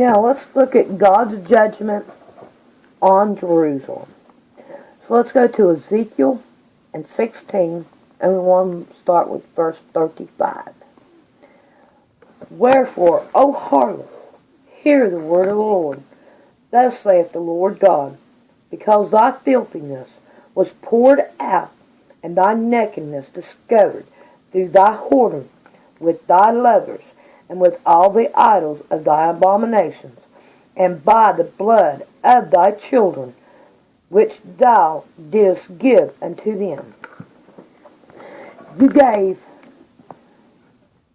Now let's look at God's judgment on Jerusalem. So let's go to Ezekiel and 16, and we want to start with verse 35. Wherefore, O harlot, hear the word of the Lord. Thus saith the Lord God, because thy filthiness was poured out, and thy nakedness discovered through thy whoredom with thy lovers, and with all the idols of thy abominations, and by the blood of thy children, which thou didst give unto them. You gave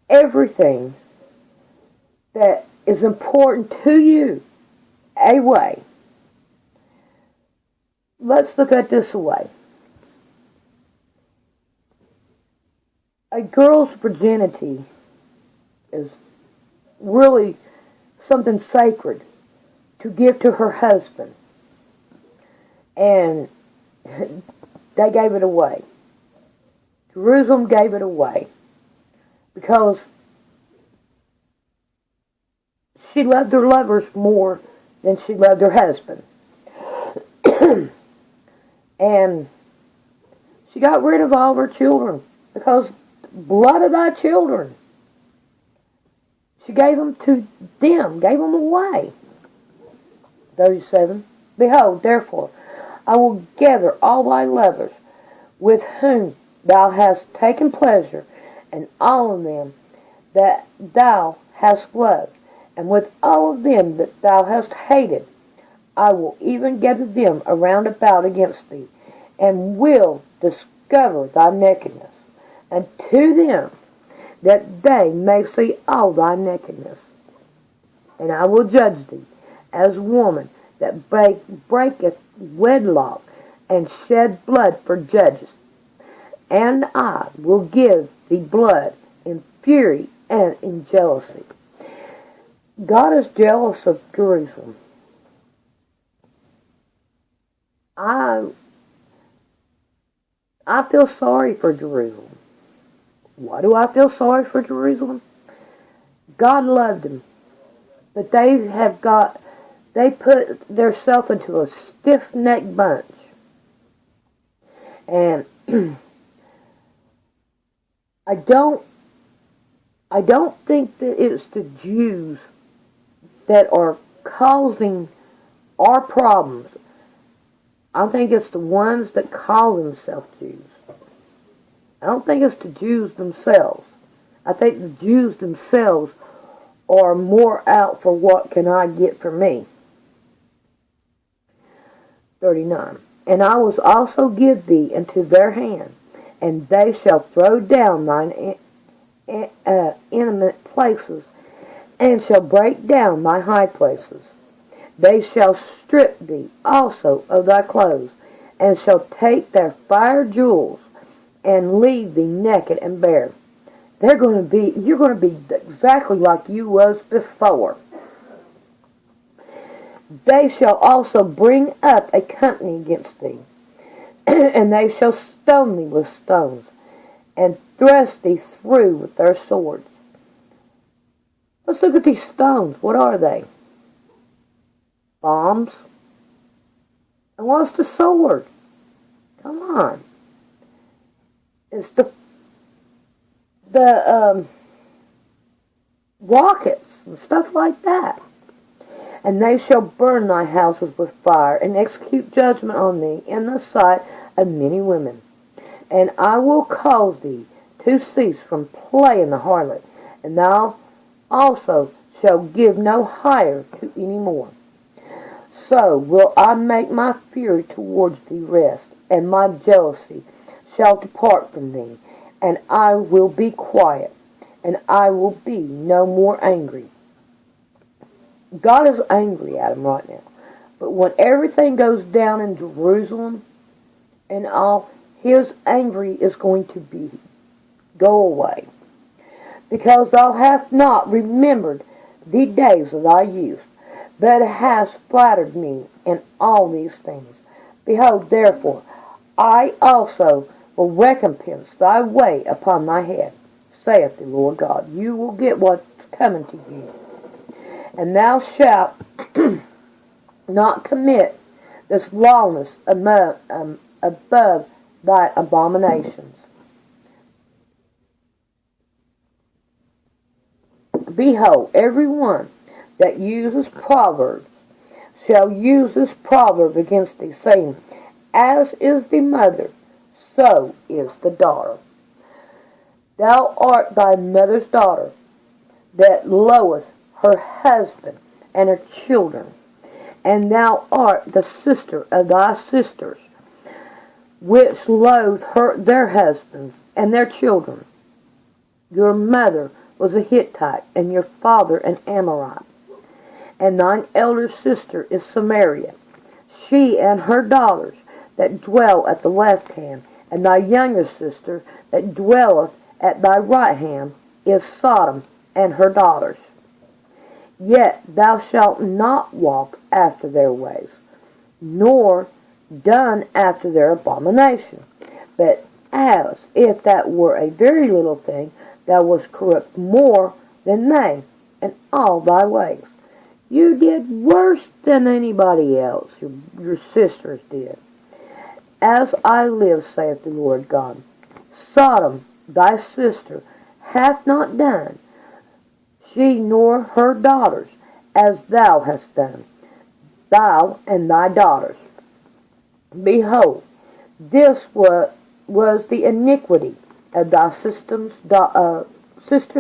everything that is important to you away. Let's look at this way. A girl's virginity is really something sacred to give to her husband. And they gave it away. Jerusalem gave it away because she loved her lovers more than she loved her husband. And she got rid of all of her children because blood of thy children. She gave them to them, gave them away. 37. Behold, therefore, I will gather all thy lovers with whom thou hast taken pleasure, and all of them that thou hast loved, and with all of them that thou hast hated, I will even gather them around about against thee, and will discover thy nakedness, and to them that they may see all thy nakedness. And I will judge thee as woman that breaketh wedlock, and shed blood for judges. And I will give thee blood in fury and in jealousy. God is jealous of Jerusalem. I feel sorry for Jerusalem. Why do I feel sorry for Jerusalem? God loved them, but they put themselves into a stiff-necked bunch. And I don't think that it's the Jews that are causing our problems. I think it's the ones that call themselves Jews. I don't think it's the Jews themselves. I think the Jews themselves are more out for what can I get for me. 39. And I will also give thee into their hand, and they shall throw down thine intimate places, and shall break down thy high places. They shall strip thee also of thy clothes, and shall take their fire jewels, and leave thee naked and bare. You're going to be exactly like you was before. They shall also bring up a company against thee, and they shall stone thee with stones, and thrust thee through with their swords. Let's look at these stones. What are they? Bombs. And what's the sword? Come on. It's the rockets and stuff like that. And they shall burn thy houses with fire, and execute judgment on thee in the sight of many women. And I will cause thee to cease from playing the harlot, and thou also shalt give no hire to any more. So will I make my fury towards thee rest, and my jealousy shall depart from thee, and I will be quiet, and I will be no more angry. God is angry at him right now. But when everything goes down in Jerusalem and all, his anger is going to go away. Because thou hast not remembered the days of thy youth, but hast flattered me in all these things. Behold, therefore, I also will recompense thy way upon thy head, saith the Lord God. You will get what's coming to you. And thou shalt not commit this lawlessness above thy abominations. Behold, every one that uses proverbs shall use this proverb against thee, saying, As is the mother, so is the daughter. Thou art thy mother's daughter, that loveth her husband and her children. And thou art the sister of thy sisters, which loathe their husbands and their children. Your mother was a Hittite, and your father an Amorite. And thine elder sister is Samaria, she and her daughters that dwell at the left hand, and thy younger sister that dwelleth at thy right hand is Sodom and her daughters. Yet thou shalt not walk after their ways, nor done after their abomination. But as if that were a very little thing, thou wast corrupt more than they in all thy ways. You did worse than anybody else, your sisters did. As I live, saith the Lord God, Sodom, thy sister, hath not done, she nor her daughters, as thou hast done, thou and thy daughters. Behold, this was the iniquity of thy sister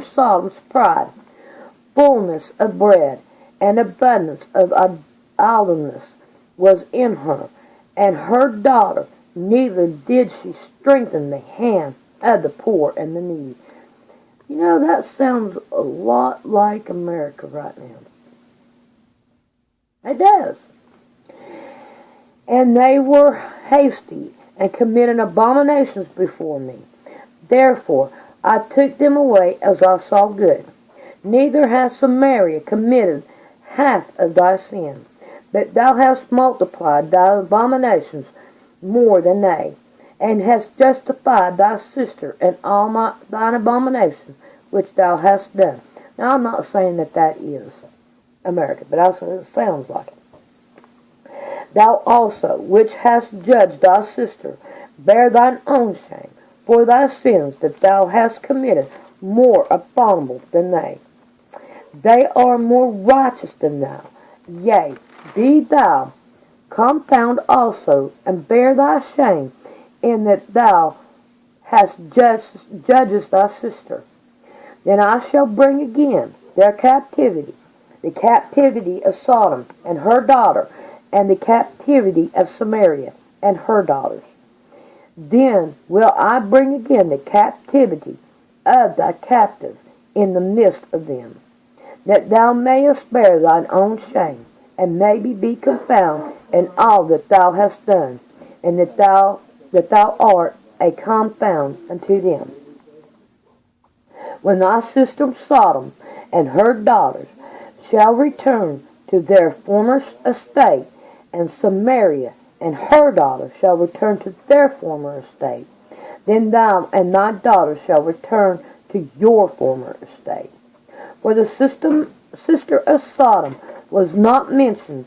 Sodom's pride, fullness of bread, and abundance of idleness was in her, and her daughter, neither did she strengthen the hand of the poor and the needy. You know, that sounds a lot like America right now. It does. And they were hasty, and committed abominations before me. Therefore I took them away as I saw good. Neither hath Samaria committed half of thy sin, but thou hast multiplied thy abominations more than they, and hast justified thy sister in all thine abominations which thou hast done. Now I'm not saying that is America, but also it sounds like it. Thou also, which hast judged thy sister, bear thine own shame, for thy sins that thou hast committed more abominable than they. They are more righteous than thou. Yea, be thou confound also, and bear thy shame, in that thou hast judged thy sister. Then I shall bring again their captivity, the captivity of Sodom and her daughter, and the captivity of Samaria and her daughters. Then will I bring again the captivity of thy captives in the midst of them, that thou mayest bear thine own shame, and maybe be confounded in all that thou hast done, and that thou art a confound unto them. When thy sister Sodom and her daughters shall return to their former estate, and Samaria and her daughters shall return to their former estate, then thou and thy daughters shall return to your former estate. For the sister of Sodom was not mentioned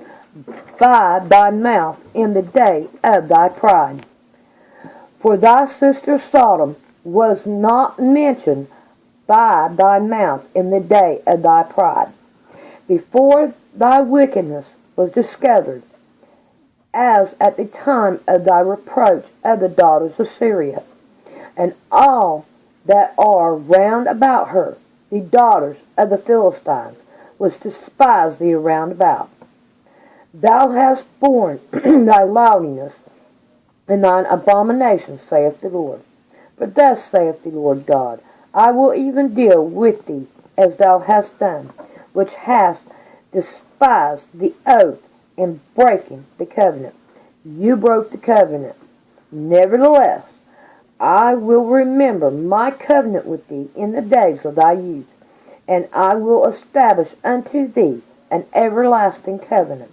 by thy mouth in the day of thy pride. For thy sister Sodom was not mentioned by thy mouth in the day of thy pride, before thy wickedness was discovered, as at the time of thy reproach of the daughters of Syria, and all that are round about her, the daughters of the Philistines, was despised thee round about. Thou hast borne thy lowliness and thine abominations, saith the Lord. For thus saith the Lord God, I will even deal with thee as thou hast done, which hast despised the oath in breaking the covenant. You broke the covenant. Nevertheless, I will remember my covenant with thee in the days of thy youth, and I will establish unto thee an everlasting covenant.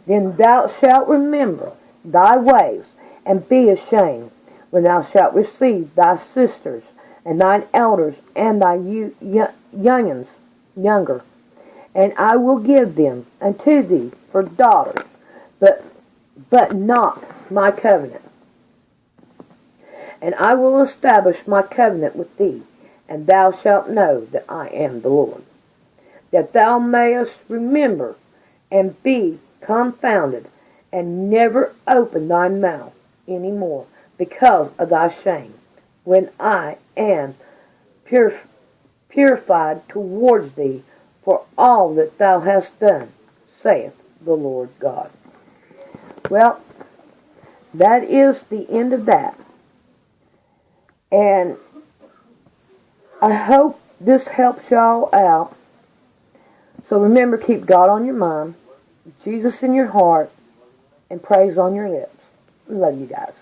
Then thou shalt remember thy ways, and be ashamed, when thou shalt receive thy sisters, and thine elders, and thy younger, and I will give them unto thee for daughters, but not my covenant. And I will establish my covenant with thee, and thou shalt know that I am the Lord. That thou mayest remember and be confounded, and never open thy mouth any more because of thy shame, when I am purified towards thee for all that thou hast done, saith the Lord God. Well, that is the end of that. And I hope this helps y'all out. So remember, keep God on your mind, Jesus in your heart, and praise on your lips. Love you guys.